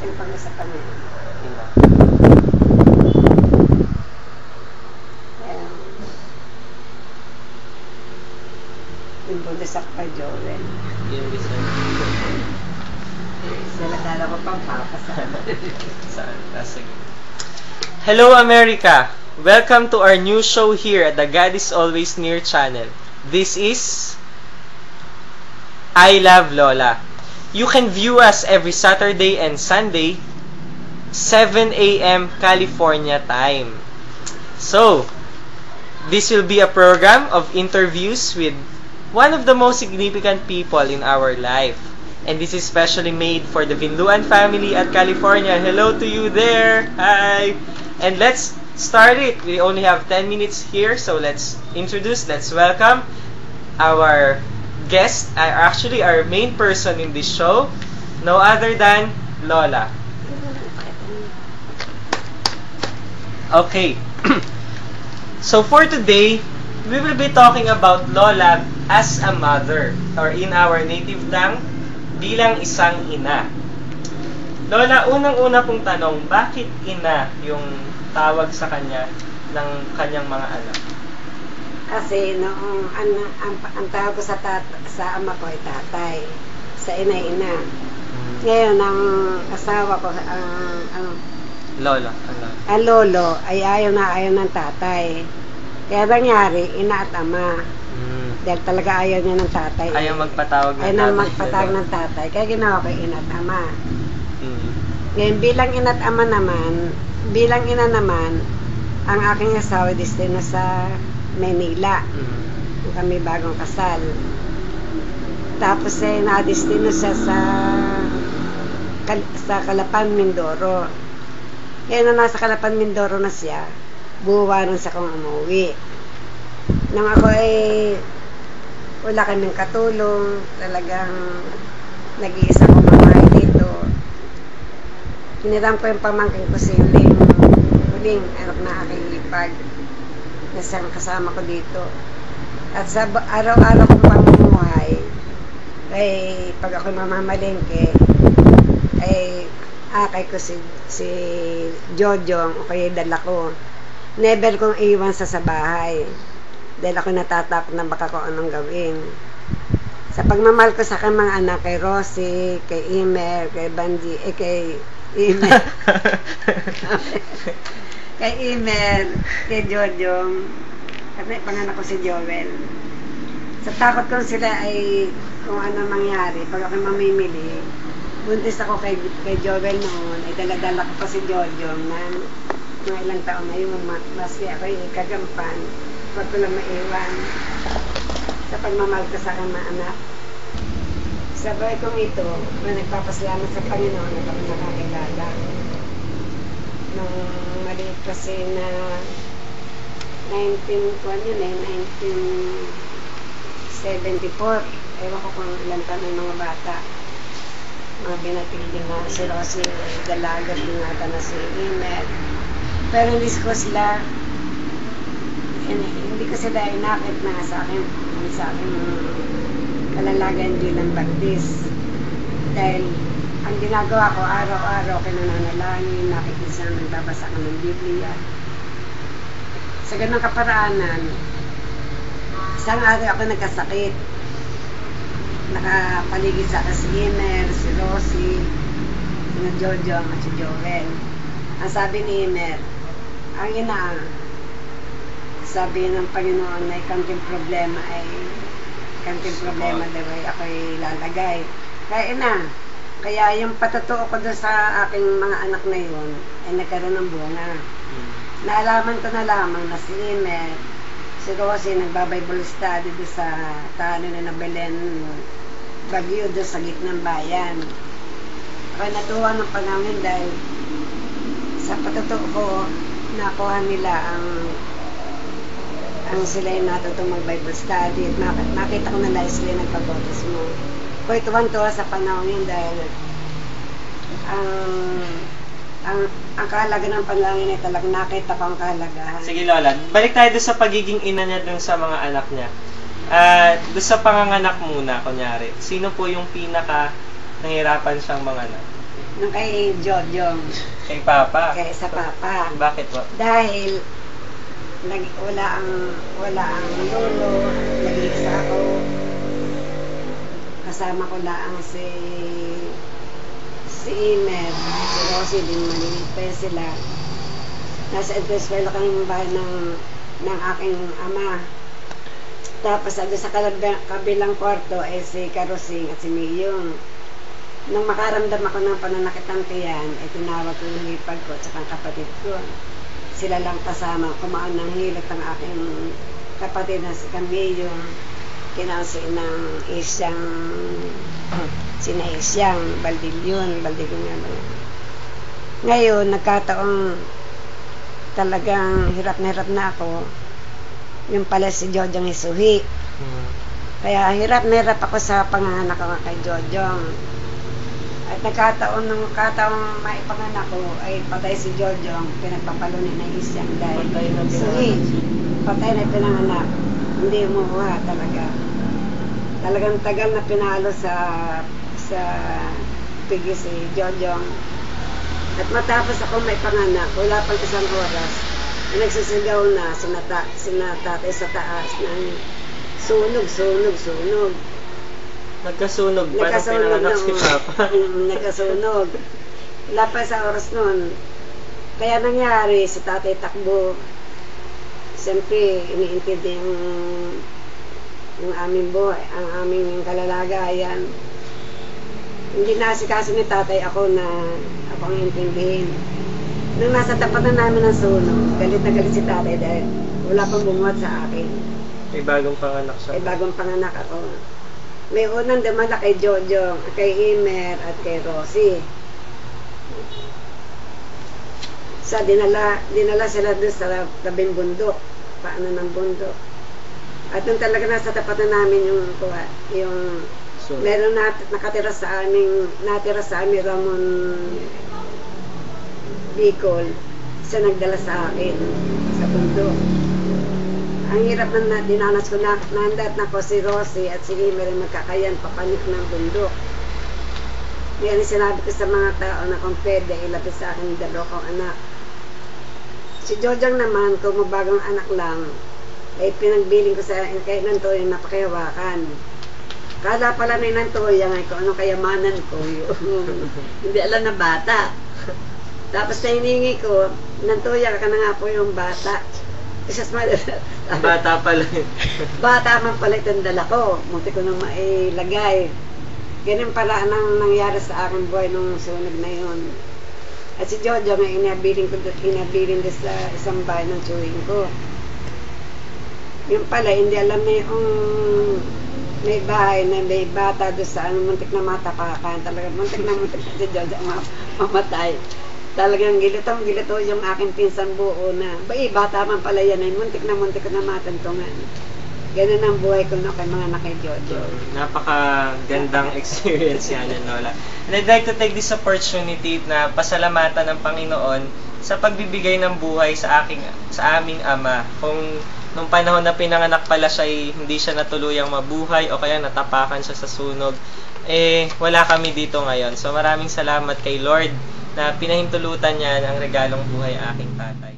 ating pag-usapan ngayon. Yung bundesak pa, Joel. Yung design. Sila dala ko pang papasama. Saan? Sige. Hello, America! Welcome to our new show here at the God is Always Near channel. This is I Love Lola. You can view us every Saturday and Sunday, 7 a.m. California time. So, this will be a program of interviews with one of the most significant people in our life. And this is specially made for the Vinluan family at California. Hello to you there! Hi! And let's start it. We only have 10 minutes here, so let's welcome our guest, actually our main person in this show, no other than Lola. Okay. So for today, we will be talking about Lola as a mother, or in our native tongue, bilang isang ina. Lola, unang-una pong tanong, bakit ina yung tawag sa kanya ng kanyang mga anak? Kasi noong ang tawag ko sa ama ko ay tatay, sa ina. Ngayon ang asawa ko Lola. ang lolo ay ayaw ng tatay. Kaya nangyari, ina at ama. Dahil talaga ayaw niya ng tatay. Ayaw magpatawag ng tatay. Ayaw magpatawag ng tatay. Kaya ginawa ko ina at ama. Ngayon, bilang ina naman, ang aking asawa destino sa Manila. Kami bagong kasal. Tapos na-destino siya sa Calapan, Mindoro. Kaya na nasa Calapan, Mindoro na siya, buwanan siya kung umuwi. Nang ako wala kaming katulong, talagang nag-iisa kong mamahay dito. Hiniram ko yung pamangkin ko si huling anak na aking ipag na siyang kasama ko dito. At sa araw-araw kong pamumuhay, pag ako mamamalengke, akay ko si Jojong o kaya dala ko. Never kong iwan sa bahay. Dahil ako natatakot na baka kung anong gawin. Sa pagmamahal ko sa aking mga anak, kay Rosie, kay Imer, kay Banji, kay Imer. Kay Imer, kay Jojong, kasi panganak ko si Joel. Sa takot ko sila ay kung ano mangyari, pag ako mamimili, buntis ako kay Joel noon, ay dala-dala ko pa si Jojong na mga ilang taon na yun, maski ako yung kagampan, wag ko lang maiwan sa pagmamahal ko sa aking mga anak. Sa buhay kong ito, na nagpapasalamat sa Panginoon na kami nakakilala. Nung maliit kasi na 1974, ewan ko kung ilang taon ng mga bata. Mga binatigil na si Rosie, dalaga, bingata na si Imer. Pero hindi ko sila inakit na sa akin kalalagan bilang bagtis. Dahil ang ginagawa ko araw-araw kinananalangin, nakikisa nagbabasa ko ng Biblia. Sa ganang kaparaanan, isang araw ako nagkasakit. Nakapaligid sa akin si Imer, si Rosie, si Jojo at si Joel. Ang sabi ni Imer, ang ina, sabi ng Panginoon na kanting problema daw ay ako'y lalagay. Kaya yung patotoo ko doon sa aking mga anak na yun ay nagkaroon ng bunga. Naalaman ko na lamang na si Imer, si Rosie nagbabible study doon sa tano na Belen, Baguio doon sa gitnang bayan. Ako'y natuwa ng panangin dahil sa patotoo ko nakuha nila ang sila yung natutong mag-Bible study at makita ko na dahil sila nagpabautismo. Ako'y tuwan-tuwa sa panahon yun dahil ang kahalaga ng panalangin ay talagang nakita ko ang kahalagahan. Sige Lola, balik tayo doon sa pagiging ina niya doon sa mga anak niya. Doon sa panganganak muna, kunyari, sino po yung pinaka nahirapan siyang mga anak? nung kay Jojong, Kay Papa. kay sa Papa. Bakit po? Dahil wala ang lolo, nag-iisa ako. Kasama ko lang si Imer, si Rosie din, maliit pa yun sila. Nasa Edweswela kami bahay ng aking ama. Tapos sa kabilang kwarto ay si Karosing at si Miyong. Nung makaramdam ako ng pananakit ng tiyan, ay tinawag ko yung hipag ko at ang kapatid ko. Sila lang kasama, kumaan ng hilot ang aking kapatid na si Camillo, kinausin ng sina Isyang, Baldilyon nga. Ngayon, nagkataong talagang hirap na ako. Yung pala si Jojong Isuhi. Kaya hirap ako sa panganganak ko kay Jojong. At nung kataong maipanganak ko ay patay si Jojong, pinagpapalunin na Isyang dahil Isuhi. Patay na pinanganak. Hindi umuha talaga. Talagang tagal na pinalo sa pigi si Jojong. At matapos ako may panganak, wala pang isang oras, nagsisigaw na sina tatay sa taas ng sunog. Nagkasunog pa nung pinanganak si Papa. Nagkasunog. Wala pa sa oras nun. Kaya nangyari, si tatay takbo. Siyempre, iniintindi yung aming buhay, ang aming kalalagayan. Hindi nasikaso ni tatay ako ang intindihin. Nung nasa tapat na namin ng sunog, galit na galit si tatay dahil wala pang bumuhat sa akin. May bagong panganak siya. May bagong panganak ako. May unang damala kay Jojong, kay Imer at kay Rosie. Dinala sila doon sa tabing bundok, paano ng bundok. At nung talaga nasa tapat na namin yung meron natira sa amin Ramon Bicol, siya nagdala sa akin sa bundok. Ang hirap na dinanas ko nandat na ko si Rosie at si Imer magkakayan papanik ng bundok. Ngayon sinabi ko sa mga tao na kung pwede ilapit sa akin yung dalawa kong anak. Si Jojang naman, kung mabagong anak lang, ay pinagbiling ko sa kay Nantoy na pakihawakan. Kala pala na Nantoy ay kung anong kayamanan ko hindi alam na bata. Tapos na hiningi ko, Nantoy ka na nga po yung bata. Bata pala. Bata man pala itong dala ko. Munti ko nang mailagay. Ganun pala ang nangyari sa aking buhay nung sunog na yun. At si Jojo nga inabilin doon sa isang bahay ng chewing ko. Yung pala, hindi alam na yung may bahay na may bata doon sa muntik na matapakan. Talagang muntik na si Jojo mamatay. Talagang gilito yung aking pinsan buo na, bata man pala yan ay muntik na matantungan. Ganun ang buhay ko no, kay mga nakay Jojo. Napakagandang experience yan, Lola. And I'd like to take this opportunity na pasalamatan ng Panginoon sa pagbibigay ng buhay sa aming ama. Kung nung panahon na pinanganak pala siya ay hindi siya natuluyang mabuhay o kaya natapakan siya sa sunog, wala kami dito ngayon. So maraming salamat kay Lord na pinahintulutan niya ang regalong buhay aking tatay.